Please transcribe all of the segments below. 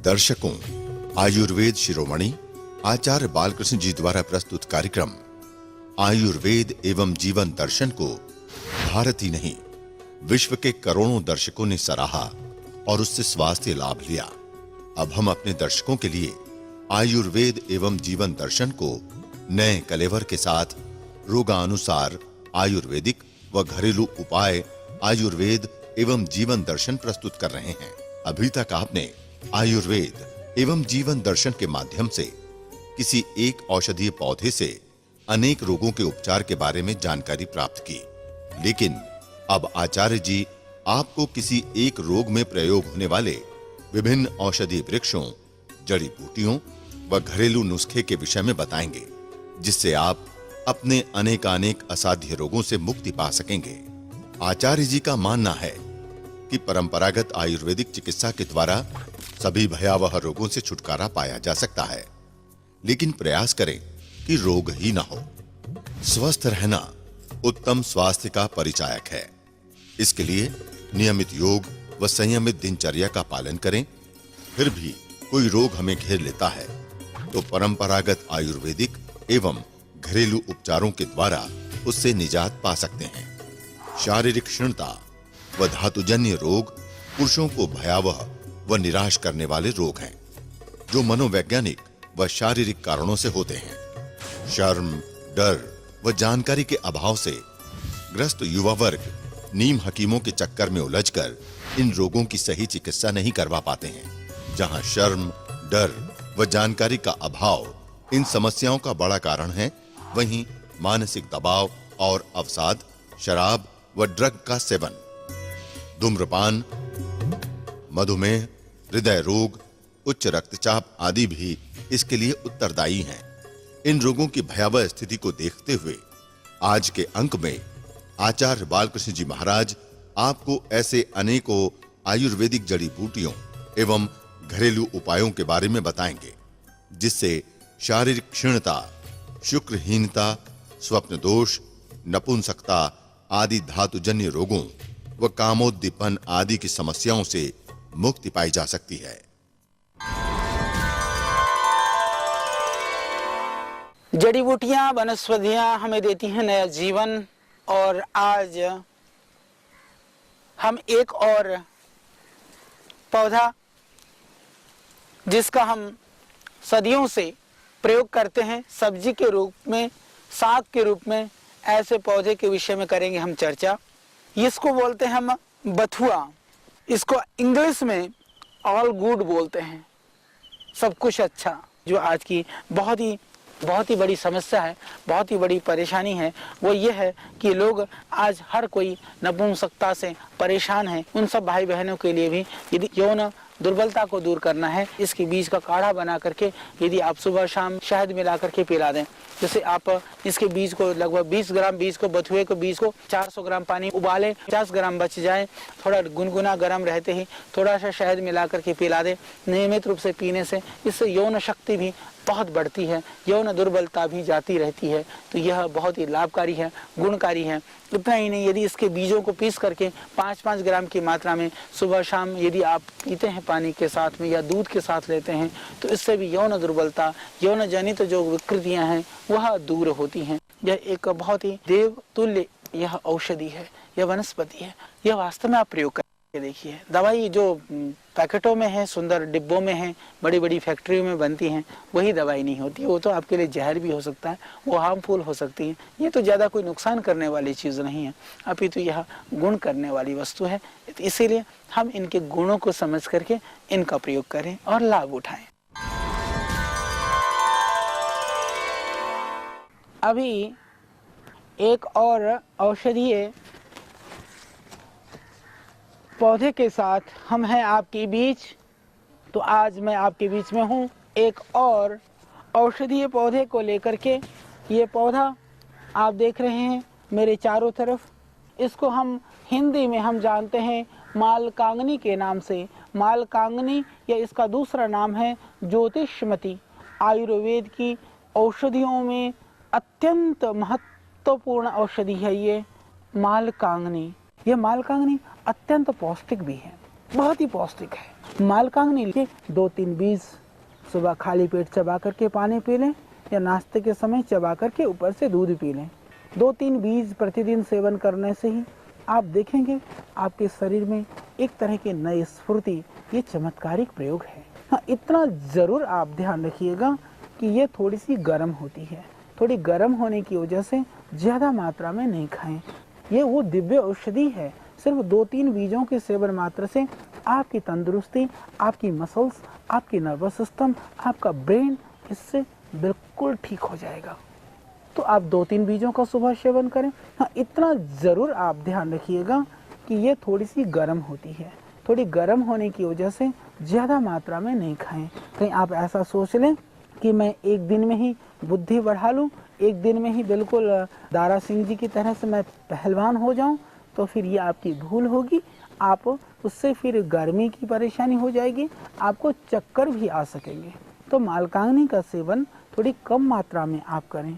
दर्शकों, आयुर्वेद शिरोमणि आचार्य बालकृष्ण जी द्वारा प्रस्तुत कार्यक्रम आयुर्वेद एवं जीवन दर्शन को भारत ही नहीं विश्व के करोड़ों दर्शकों ने सराहा और उससे स्वास्थ्य लाभ लिया। अब हम अपने दर्शकों के लिए आयुर्वेद एवं जीवन दर्शन को नए कलेवर के साथ रोगानुसार आयुर्वेदिक व घरेलू उपाय आयुर्वेद एवं जीवन दर्शन प्रस्तुत कर रहे हैं। अभी तक आपने आयुर्वेद एवं जीवन दर्शन के माध्यम से किसी एक औषधीय पौधे से अनेक रोगों के उपचार के बारे में जानकारी प्राप्त की, लेकिन अब आचार्य जी आपको किसी एक रोग में प्रयोग होने वाले विभिन्न औषधीय वृक्षों, जड़ी बूटियों व घरेलू नुस्खे के विषय में बताएंगे, जिससे आप अपने अनेकानेक असाध्य रोगों से मुक्ति पा सकेंगे। आचार्य जी का मानना है कि परंपरागत आयुर्वेदिक चिकित्सा के द्वारा सभी भयावह रोगों से छुटकारा पाया जा सकता है, लेकिन प्रयास करें कि रोग ही ना हो। स्वस्थ रहना उत्तम स्वास्थ्य का परिचायक है। इसके लिए नियमित योग व संयमित दिनचर्या का पालन करें। फिर भी कोई रोग हमें घेर लेता है तो परंपरागत आयुर्वेदिक एवं घरेलू उपचारों के द्वारा उससे निजात पा सकते हैं। शारीरिक क्षीणता व धातुजन्य रोग पुरुषों को भयावह व निराश करने वाले रोग हैं, जो मनोवैज्ञानिक व शारीरिक कारणों से होते हैं। शर्म, डर व जानकारी के अभाव से ग्रस्त युवा वर्ग नीम हकीमों के चक्कर में उलझकर इन रोगों की सही चिकित्सा नहीं करवा पाते हैं। जहां शर्म, डर व जानकारी का अभाव इन समस्याओं का बड़ा कारण है, वहीं मानसिक दबाव और अवसाद, शराब व ड्रग का सेवन, धूम्रपान, मधुमेह, हृदय रोग, उच्च रक्तचाप आदि भी इसके लिए उत्तरदायी हैं। इन रोगों की भयावह स्थिति को देखते हुए आज के अंक में आचार्य बालकृष्ण जी महाराज आपको ऐसे अनेकों आयुर्वेदिक जड़ी बूटियों एवं घरेलू उपायों के बारे में बताएंगे, जिससे शारीरिक क्षीणता, शुक्रहीनता, स्वप्न दोष, नपुंसकता आदि धातुजन्य रोगों व कामोद्दीपन आदि की समस्याओं से मुक्ति पाई जा सकती है। जड़ी बूटियां, वनस्पतियां हमें देती हैं नया जीवन, और आज हम एक और पौधा जिसका हम सदियों से प्रयोग करते हैं सब्जी के रूप में, साग के रूप में, ऐसे पौधे के विषय में करेंगे हम चर्चा। इसको बोलते हैं हम बथुआ। इसको इंग्लिश में ऑल गुड बोलते हैं, सब कुछ अच्छा। जो आज की बहुत ही बड़ी समस्या है, बहुत ही बड़ी परेशानी है, वो ये है कि लोग आज हर कोई नपुंसकता से परेशान है। उन सब भाई बहनों के लिए भी यदि यौन दुर्बलता को दूर करना है, इसके बीज का काढ़ा बना करके यदि आप सुबह शाम शहद मिला करके पिला दें, जैसे आप इसके बीज को लगभग 20 ग्राम बीज को, बथुए को बीज को 400 ग्राम पानी उबालें, 50 ग्राम बच जाए, थोड़ा गुनगुना गर्म रहते ही थोड़ा सा शहद मिला करके पिला दें। नियमित रूप से पीने से इससे यौन शक्ति भी बहुत बढ़ती है, यौन दुर्बलता भी जाती रहती है। तो यह बहुत ही लाभकारी है, गुणकारी है। इतना ही नहीं, यदि इसके बीजों को पीस करके 5-5 ग्राम की मात्रा में सुबह शाम यदि आप पीते हैं पानी के साथ में या दूध के साथ लेते हैं, तो इससे भी यौन दुर्बलता, यौन जनित जो विकृतियां हैं वह दूर होती हैं। यह एक बहुत ही देव तुल्य यह औषधि है, यह वनस्पति है। यह वास्तव में आप प्रयोग करके देखिए। दवाई जो पैकेटों में है, सुंदर डिब्बों में है, बड़ी बड़ी फैक्ट्रियों में बनती हैं, वही दवाई नहीं होती। वो तो आपके लिए जहर भी हो सकता है, वो हार्मफुल हो सकती है। ये तो ज़्यादा कोई नुकसान करने वाली चीज़ नहीं है, अपितु यह गुण करने वाली वस्तु है। इसीलिए हम इनके गुणों को समझ करके इनका प्रयोग करें और लाभ उठाएं। अभी एक और औषधीय पौधे के साथ हम हैं आपके बीच। तो आज मैं आपके बीच में हूँ एक और औषधीय पौधे को लेकर के। ये पौधा आप देख रहे हैं मेरे चारों तरफ। इसको हम हिंदी में हम जानते हैं मालकांगनी के नाम से। मालकांगनी या इसका दूसरा नाम है ज्योतिषमती। आयुर्वेद की औषधियों में अत्यंत महत्वपूर्ण औषधि है ये मालकांगनी। ये मालकांगनी अत्यंत पौष्टिक भी है, बहुत ही पौष्टिक है। मालकांगनी के 2-3 बीज सुबह खाली पेट चबा करके पानी पी लें या नाश्ते के समय चबा करके ऊपर से दूध पी लें। 2-3 बीज प्रतिदिन सेवन करने से ही आप देखेंगे आपके शरीर में एक तरह की नई स्फूर्ति। ये चमत्कारिक प्रयोग है। हाँ, इतना ज़रूर आप ध्यान रखिएगा कि ये थोड़ी सी गर्म होती है। थोड़ी गर्म होने की वजह से ज़्यादा मात्रा में नहीं खाएं। ये वो दिव्य औषधि है। सिर्फ 2-3 बीजों के सेवन मात्र से आपकी तंदुरुस्ती, आपकी मसल्स, आपकी नर्वस सिस्टम, आपका ब्रेन इससे बिल्कुल ठीक हो जाएगा। तो आप 2-3 बीजों का सुबह सेवन करें। हाँ, इतना ज़रूर आप ध्यान रखिएगा कि ये थोड़ी सी गर्म होती है। थोड़ी गर्म होने की वजह से ज़्यादा मात्रा में नहीं खाएं। कहीं आप ऐसा सोच लें कि मैं एक दिन में ही बुद्धि बढ़ा लूँ, एक दिन में ही बिल्कुल दारा सिंह जी की तरह से मैं पहलवान हो जाऊँ, तो फिर ये आपकी भूल होगी। आप उससे फिर गर्मी की परेशानी हो जाएगी, आपको चक्कर भी आ सकेंगे। तो मालकांगनी का सेवन थोड़ी कम मात्रा में आप करें।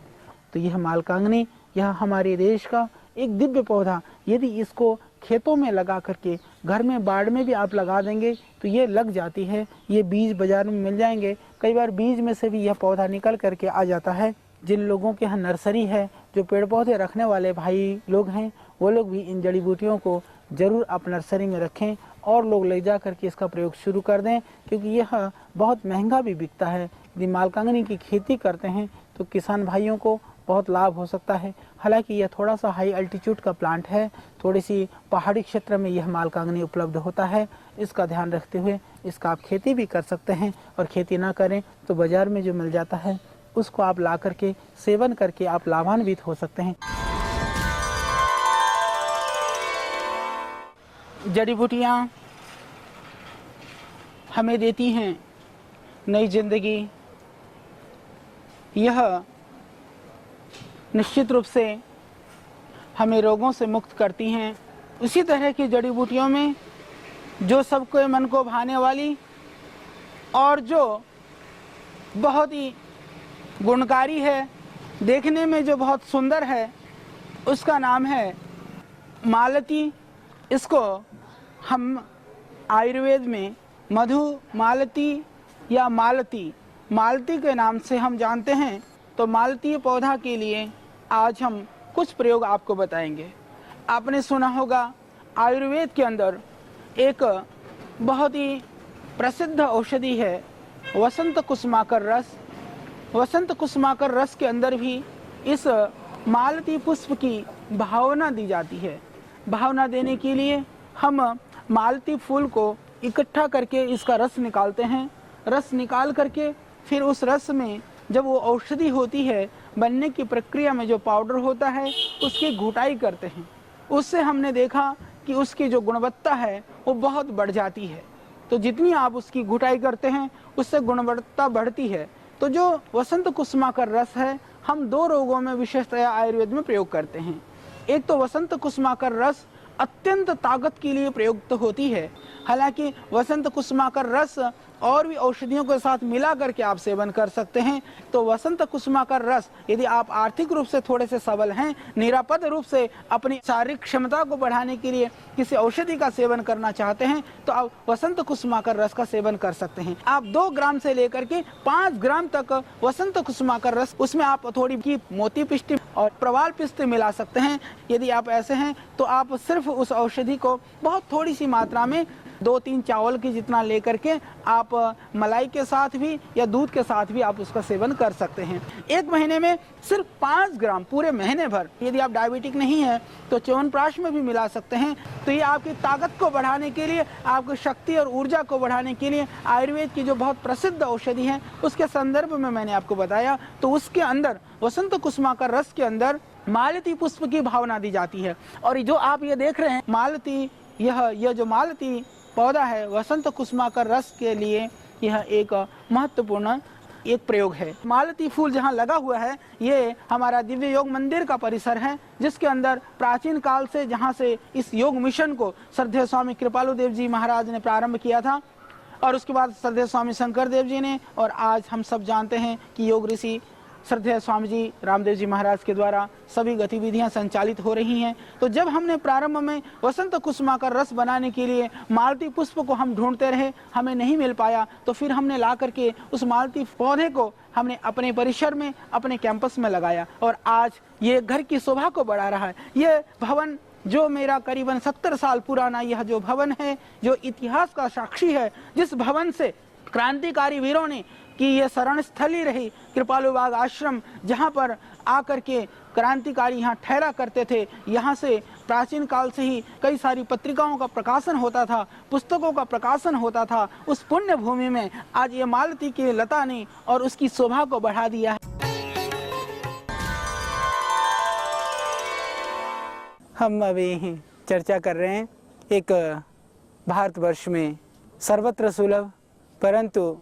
तो यह मालकांगनी, यह हमारे देश का एक दिव्य पौधा, यदि इसको खेतों में लगा करके घर में बाड़ में भी आप लगा देंगे तो ये लग जाती है। ये बीज बाजार में मिल जाएंगे। कई बार बीज में से भी यह पौधा निकल करके आ जाता है। जिन लोगों के यहाँ नर्सरी है, जो पेड़ पौधे रखने वाले भाई लोग हैं, वो लोग भी इन जड़ी बूटियों को ज़रूर आप नर्सरी में रखें और लोग ले जा करके इसका प्रयोग शुरू कर दें, क्योंकि यह बहुत महंगा भी बिकता है। यदि मालकांगनी की खेती करते हैं तो किसान भाइयों को बहुत लाभ हो सकता है। हालांकि यह थोड़ा सा हाई अल्टीट्यूड का प्लांट है, थोड़ी सी पहाड़ी क्षेत्र में यह मालकांगनी उपलब्ध होता है। इसका ध्यान रखते हुए इसका आप खेती भी कर सकते हैं, और खेती ना करें तो बाज़ार में जो मिल जाता है उसको आप ला करके सेवन करके आप लाभान्वित हो सकते हैं। जड़ी बूटियाँ हमें देती हैं नई जिंदगी। यह निश्चित रूप से हमें रोगों से मुक्त करती हैं। उसी तरह की जड़ी बूटियों में जो सबको मन को भाने वाली और जो बहुत ही गुणकारी है, देखने में जो बहुत सुंदर है, उसका नाम है मालती। इसको हम आयुर्वेद में मधु मालती या मालती के नाम से हम जानते हैं। तो मालतीय पौधा के लिए आज हम कुछ प्रयोग आपको बताएंगे। आपने सुना होगा आयुर्वेद के अंदर एक बहुत ही प्रसिद्ध औषधि है वसंत कुसुमाकर रस। वसंत कुसुमाकर रस के अंदर भी इस मालती पुष्प की भावना दी जाती है। भावना देने के लिए हम मालती फूल को इकट्ठा करके इसका रस निकालते हैं। रस निकाल करके फिर उस रस में जब वो औषधि होती है, बनने की प्रक्रिया में जो पाउडर होता है उसकी घुटाई करते हैं। उससे हमने देखा कि उसकी जो गुणवत्ता है वो बहुत बढ़ जाती है। तो जितनी आप उसकी घुटाई करते हैं उससे गुणवत्ता बढ़ती है। तो जो वसंत कुसुमाकर रस है, हम 2 रोगों में विशेषतया आयुर्वेद में प्रयोग करते हैं। एक तो वसंत कुसुमाकर रस अत्यंत ताकत के लिए प्रयुक्त होती है। हालांकि वसंत कुसुमाकर रस और भी औषधियों के साथ मिला करके आप सेवन कर सकते हैं। तो वसंत कुसुमाकर रस, यदि आप आर्थिक रूप से थोड़े से सबल हैं, निरापद रूप से अपनी शारीरिक क्षमता को बढ़ाने के लिए किसी औषधि का सेवन करना चाहते हैं, तो आप वसंत कुसुमाकर रस का सेवन कर सकते हैं। आप 2 ग्राम से लेकर के 5 ग्राम तक वसंत कुसुमाकर रस, उसमें आप थोड़ी की मोती पिष्टी और प्रवाल पिष्ट मिला सकते हैं। यदि आप ऐसे हैं तो आप सिर्फ उस औषधि को बहुत थोड़ी सी मात्रा में 2-3 चावल की जितना लेकर के आप मलाई के साथ भी या दूध के साथ भी आप उसका सेवन कर सकते हैं। 1 महीने में सिर्फ 5 ग्राम पूरे महीने भर। यदि आप डायबिटिक नहीं है तो च्यवनप्राश में भी मिला सकते हैं। तो ये आपकी ताकत को बढ़ाने के लिए, आपकी शक्ति और ऊर्जा को बढ़ाने के लिए आयुर्वेद की जो बहुत प्रसिद्ध औषधि है उसके संदर्भ में मैंने आपको बताया। तो उसके अंदर वसंत कुसुमाकर रस के अंदर मालती पुष्प की भावना दी जाती है। और जो आप ये देख रहे हैं मालती, यह जो मालती पौधा है वसंत कुसुमाकर रस के लिए यह एक महत्वपूर्ण एक प्रयोग है। मालती फूल जहाँ लगा हुआ है, ये हमारा दिव्य योग मंदिर का परिसर है, जिसके अंदर प्राचीन काल से, जहाँ से इस योग मिशन को श्रद्धेय स्वामी कृपालु देव जी महाराज ने प्रारंभ किया था, और उसके बाद श्रद्धेय स्वामी शंकर देव जी ने, और आज हम सब जानते हैं कि योग ऋषि श्रद्धेय स्वामी जी रामदेव जी महाराज के द्वारा सभी गतिविधियां संचालित हो रही हैं। तो जब हमने प्रारंभ में वसंत कुसुमा का रस बनाने के लिए मालती पुष्प को हम ढूंढते रहे, हमें नहीं मिल पाया, तो फिर हमने ला करके उस मालती पौधे को हमने अपने परिसर में, अपने कैंपस में लगाया और आज ये घर की शोभा को बढ़ा रहा है। ये भवन जो मेरा करीबन 70 साल पुराना यह जो भवन है, जो इतिहास का साक्षी है, जिस भवन से क्रांतिकारी वीरों ने कि ये शरण स्थली रही, कृपालु बाग आश्रम, जहाँ पर आकर के क्रांतिकारी यहाँ ठहरा करते थे। यहाँ से प्राचीन काल से ही कई सारी पत्रिकाओं का प्रकाशन होता था, पुस्तकों का प्रकाशन होता था। उस पुण्य भूमि में आज ये मालती की लता ने और उसकी शोभा को बढ़ा दिया है। हम अभी चर्चा कर रहे हैं एक भारतवर्ष में सर्वत्र सुलभ परंतु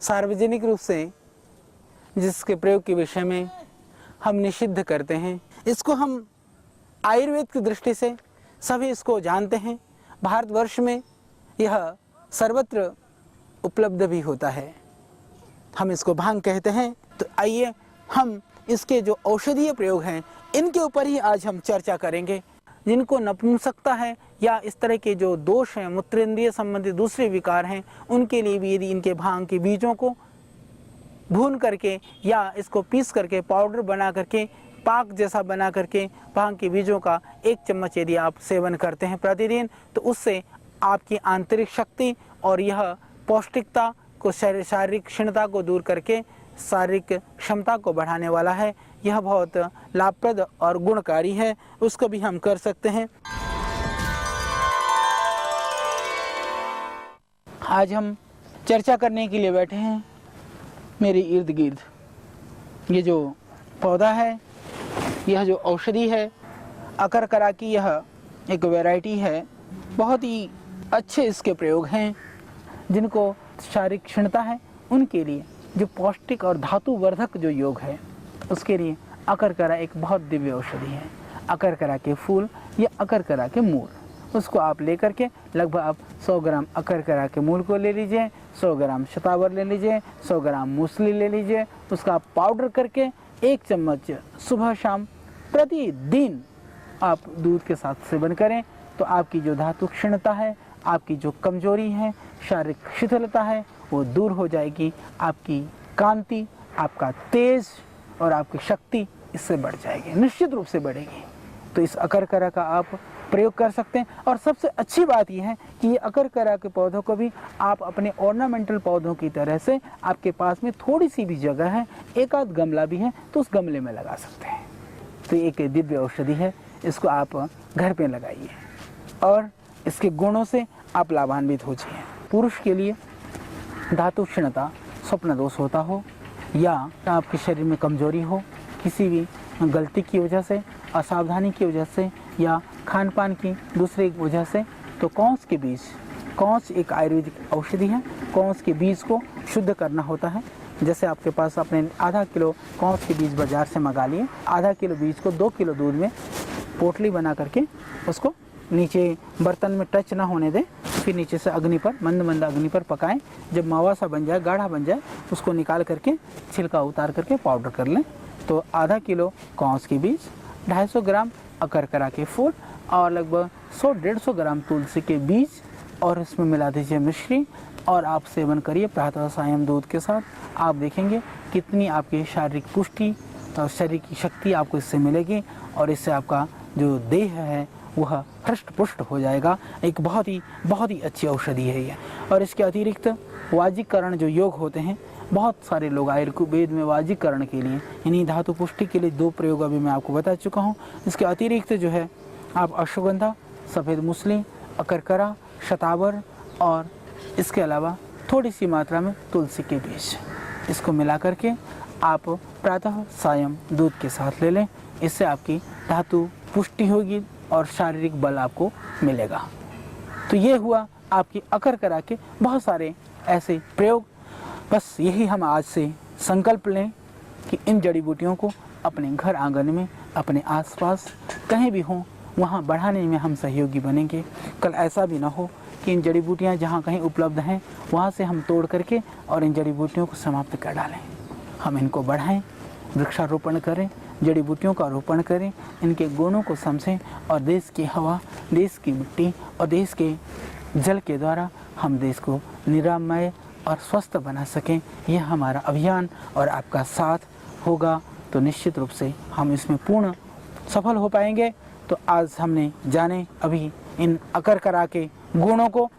सार्वजनिक रूप से जिसके प्रयोग के विषय में हम निषिद्ध करते हैं। इसको हम आयुर्वेद की दृष्टि से सभी इसको जानते हैं। भारतवर्ष में यह सर्वत्र उपलब्ध भी होता है। हम इसको भांग कहते हैं। तो आइए हम इसके जो औषधीय प्रयोग हैं इनके ऊपर ही आज हम चर्चा करेंगे। जिनको नपुंसकता है या इस तरह के जो दोष हैं, मूत्रेंद्रिय संबंधी दूसरे विकार हैं, उनके लिए भी यदि इनके भांग के बीजों को भून करके या इसको पीस करके पाउडर बना करके पाक जैसा बना करके भांग के बीजों का 1 चम्मच यदि आप सेवन करते हैं प्रतिदिन, तो उससे आपकी आंतरिक शक्ति और यह पौष्टिकता को, शारीरिक क्षीणता को दूर करके शारीरिक क्षमता को बढ़ाने वाला है। यह बहुत लाभप्रद और गुणकारी है, उसको भी हम कर सकते हैं। आज हम चर्चा करने के लिए बैठे हैं मेरे इर्द गिर्द ये जो पौधा है, यह जो औषधि है, अकरकरा की यह एक वैरायटी है। बहुत ही अच्छे इसके प्रयोग हैं। जिनको शारीरिक क्षीणता है उनके लिए, जो पौष्टिक और धातु वर्धक जो योग है उसके लिए अकरकरा एक बहुत दिव्य औषधि है। अकरकरा के फूल या अकरकरा के मूल, उसको आप लेकर के लगभग आप 100 ग्राम अकरकरा के मूल को ले लीजिए, 100 ग्राम शतावर ले लीजिए, 100 ग्राम मूसली ले लीजिए, उसका आप पाउडर करके 1 चम्मच सुबह शाम प्रतिदिन आप दूध के साथ सेवन करें तो आपकी जो धातु क्षीणता है, आपकी जो कमजोरी है, शारीरिक शिथिलता है, वो दूर हो जाएगी। आपकी कांति, आपका तेज और आपकी शक्ति इससे बढ़ जाएगी, निश्चित रूप से बढ़ेगी। तो इस अकरकरा का आप प्रयोग कर सकते हैं। और सबसे अच्छी बात यह है कि ये अकरकरा के पौधों को भी आप अपने ऑर्नामेंटल पौधों की तरह से, आपके पास में थोड़ी सी भी जगह है, एक आध गमला भी है, तो उस गमले में लगा सकते हैं। तो एक दिव्य औषधि है, इसको आप घर पे लगाइए और इसके गुणों से आप लाभान्वित हो जाइए। पुरुष के लिए धातु क्षीणता, स्वप्न दोष होता हो या आपके शरीर में कमजोरी हो, किसी भी गलती की वजह से, असावधानी की वजह से या खान पान की दूसरी वजह से, तो कौंस के बीज, कौंस एक आयुर्वेदिक औषधि है। कौंस के बीज को शुद्ध करना होता है। जैसे आपके पास अपने आधा किलो कौंस के बीज बाजार से मंगा लिए, आधा किलो बीज को 2 किलो दूध में पोटली बना करके उसको नीचे बर्तन में टच ना होने दें, फिर नीचे से अग्नि पर, मंद मंद अग्नि पर पकाएं। जब मावा सा बन जाए, गाढ़ा बन जाए, उसको निकाल करके छिलका उतार करके पाउडर कर लें। तो आधा किलो कौंस के बीज, 250 ग्राम अकरकरा के फूल और लगभग 100-150 ग्राम तुलसी के बीज और इसमें मिला दीजिए मिश्री और आप सेवन करिए प्रातः सायं दूध के साथ। आप देखेंगे कितनी आपकी शारीरिक पुष्टि और शरीर की शक्ति आपको इससे मिलेगी और इससे आपका जो देह है वह हृष्ट पुष्ट हो जाएगा। एक बहुत ही अच्छी औषधि है ये। और इसके अतिरिक्त वाजीकरण जो योग होते हैं, बहुत सारे लोग आयुर्वेद में वाजीकरण के लिए, यानी धातु पुष्टि के लिए 2 प्रयोग अभी मैं आपको बता चुका हूँ। इसके अतिरिक्त जो है आप अश्वगंधा, सफ़ेद मूसली, अकरकरा, शतावर और इसके अलावा थोड़ी सी मात्रा में तुलसी के बीज, इसको मिला करके आप प्रातः सायं दूध के साथ ले लें। इससे आपकी धातु पुष्टि होगी और शारीरिक बल आपको मिलेगा। तो ये हुआ आपकी अकरकरा के बहुत सारे ऐसे प्रयोग। बस यही हम आज से संकल्प लें कि इन जड़ी बूटियों को अपने घर आंगन में, अपने आसपास कहीं भी हों, वहाँ बढ़ाने में हम सहयोगी बनेंगे। कल ऐसा भी ना हो कि इन जड़ी बूटियाँ जहाँ कहीं उपलब्ध हैं वहाँ से हम तोड़ करके और इन जड़ी बूटियों को समाप्त कर डालें। हम इनको बढ़ाएं, वृक्षारोपण करें, जड़ी बूटियों का रोपण करें, इनके गुणों को समझें और देश की हवा, देश की मिट्टी और देश के जल के द्वारा हम देश को निरामय और स्वस्थ बना सकें। यह हमारा अभियान और आपका साथ होगा तो निश्चित रूप से हम इसमें पूर्ण सफल हो पाएंगे। तो आज हमने जाने अभी इन अकर करा के गुणों को